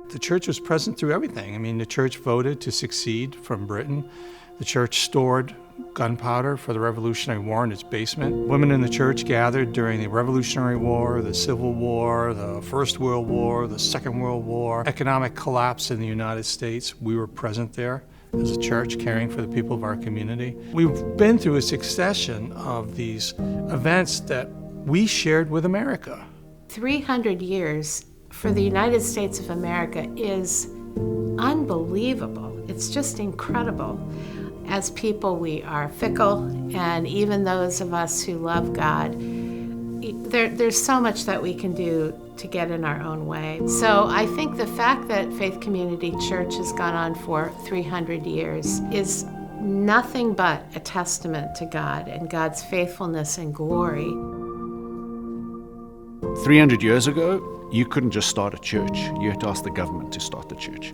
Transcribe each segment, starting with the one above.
The church was present through everything. I mean, the church voted to secede from Britain. The church stored gunpowder for the Revolutionary War in its basement. Women in the church gathered during the Revolutionary War, the Civil War, the First World War, the Second World War, economic collapse in the United States. We were present there as a church, caring for the people of our community. We've been through a succession of these events that we shared with America. 300 years for the United States of America is unbelievable. It's just incredible. As people, we are fickle, and even those of us who love God, there's so much that we can do to get in our own way. So I think the fact that Faith Community Church has gone on for 300 years is nothing but a testament to God and God's faithfulness and glory. 300 years ago, you couldn't just start a church. You had to ask the government to start the church.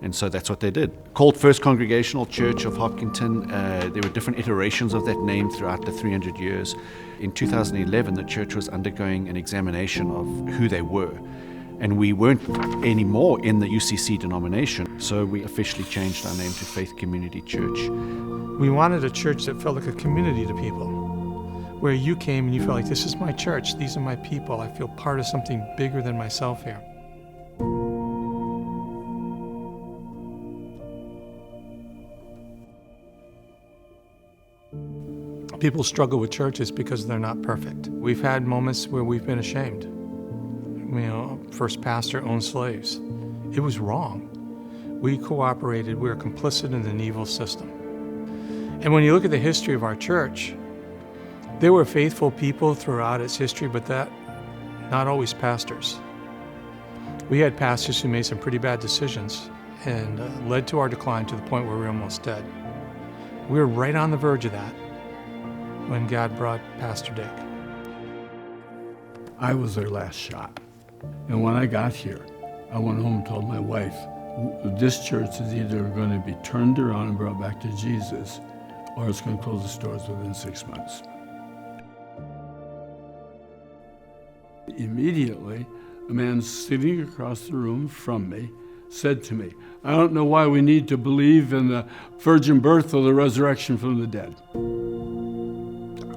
And so that's what they did. Called First Congregational Church of Hopkinton. There were different iterations of that name throughout the 300 years. In 2011, the church was undergoing an examination of who they were. And we weren't anymore in the UCC denomination, so we officially changed our name to Faith Community Church. We wanted a church that felt like a community to people, where you came and you felt like, this is my church, these are my people, I feel part of something bigger than myself here. People struggle with churches because they're not perfect. We've had moments where we've been ashamed. You know, first pastor owned slaves. It was wrong. We cooperated, we were complicit in an evil system. And when you look at the history of our church, there were faithful people throughout its history, but not always pastors. We had pastors who made some pretty bad decisions and led to our decline to the point where we were almost dead. We were right on the verge of that when God brought Pastor Dick. I was their last shot. And when I got here, I went home and told my wife, this church is either going to be turned around and brought back to Jesus, or it's going to close its doors within 6 months. Immediately, a man sitting across the room from me said to me, I don't know why we need to believe in the virgin birth or the resurrection from the dead.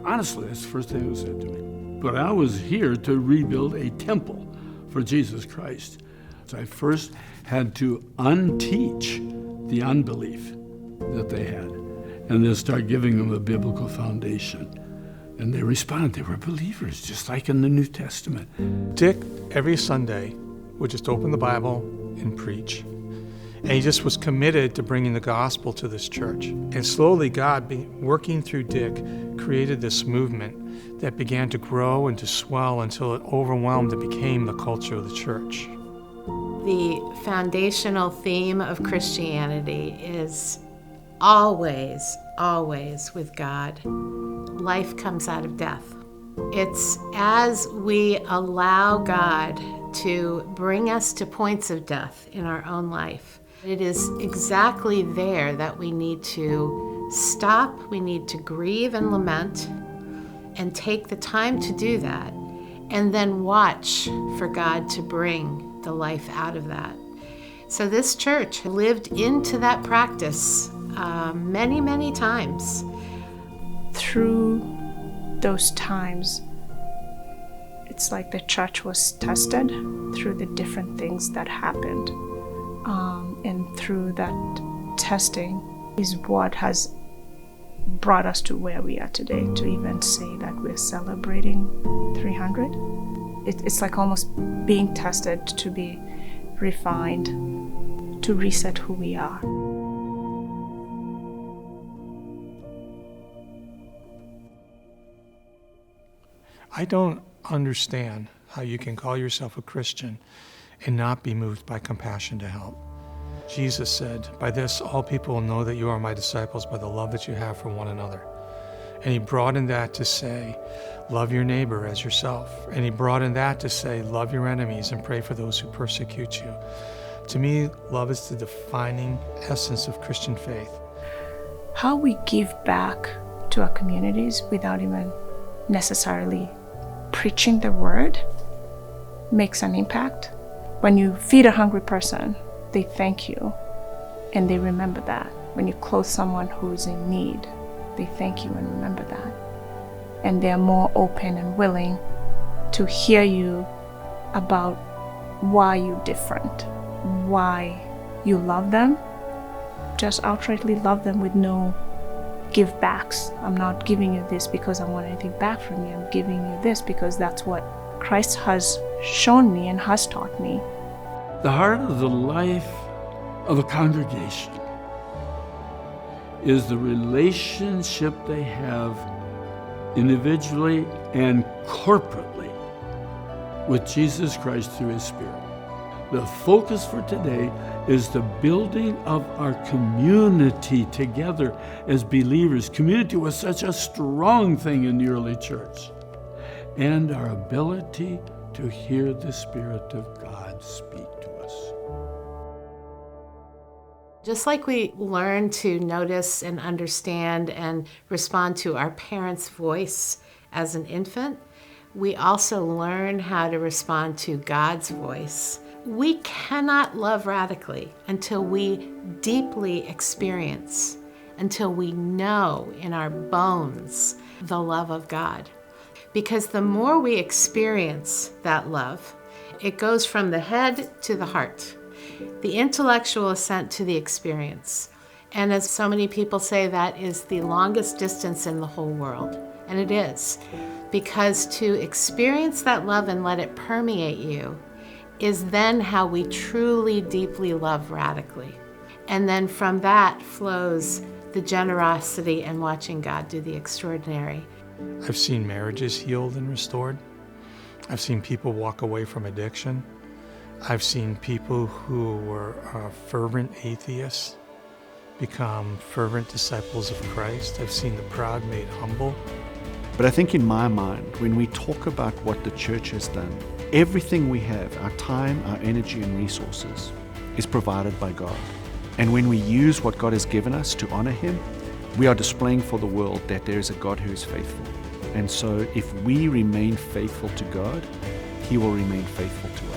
Honestly, that's the first thing that was said to me. But I was here to rebuild a temple for Jesus Christ. So I first had to unteach the unbelief that they had, and then start giving them a biblical foundation. And they responded. They were believers, just like in the New Testament. Dick, every Sunday, would just open the Bible and preach. And he just was committed to bringing the gospel to this church. And slowly God, working through Dick, created this movement that began to grow and to swell until it overwhelmed and became the culture of the church. The foundational theme of Christianity is always, always with God. Life comes out of death. It's as we allow God to bring us to points of death in our own life. It is exactly there that we need to stop, we need to grieve and lament, and take the time to do that, and then watch for God to bring the life out of that. So this church lived into that practice many, many times. Through those times, it's like the church was tested through the different things that happened. And through that testing is what has brought us to where we are today, to even say that we're celebrating 300. It's like almost being tested to be refined, to reset who we are. I don't understand how you can call yourself a Christian and not be moved by compassion to help. Jesus said, by this all people will know that you are my disciples, by the love that you have for one another. And he broadened that to say, love your neighbor as yourself. And he broadened that to say, love your enemies and pray for those who persecute you. To me, love is the defining essence of Christian faith. How we give back to our communities without even necessarily preaching the word makes an impact. When you feed a hungry person, they thank you and they remember that. When you clothe someone who's in need, they thank you and remember that. And they're more open and willing to hear you about why you're different, why you love them. Just outrightly love them with no give backs. I'm not giving you this because I want anything back from you. I'm giving you this because that's what Christ has shown me and has taught me. The heart of the life of a congregation is the relationship they have individually and corporately with Jesus Christ through His Spirit. The focus for today is the building of our community together as believers. Community was such a strong thing in the early church. And our ability to hear the Spirit of God speak to us. Just like we learn to notice and understand and respond to our parents' voice as an infant, we also learn how to respond to God's voice. We cannot love radically until we deeply experience, until we know in our bones the love of God. Because the more we experience that love, it goes from the head to the heart, the intellectual assent to the experience. And as so many people say, that is the longest distance in the whole world. And it is. Because to experience that love and let it permeate you is then how we truly, deeply love radically. And then from that flows the generosity and watching God do the extraordinary. I've seen marriages healed and restored. I've seen people walk away from addiction. I've seen people who were fervent atheists become fervent disciples of Christ. I've seen the proud made humble. But I think in my mind, when we talk about what the church has done, everything we have, our time, our energy and resources, is provided by God. And when we use what God has given us to honor Him, we are displaying for the world that there is a God who is faithful. And so if we remain faithful to God, He will remain faithful to us.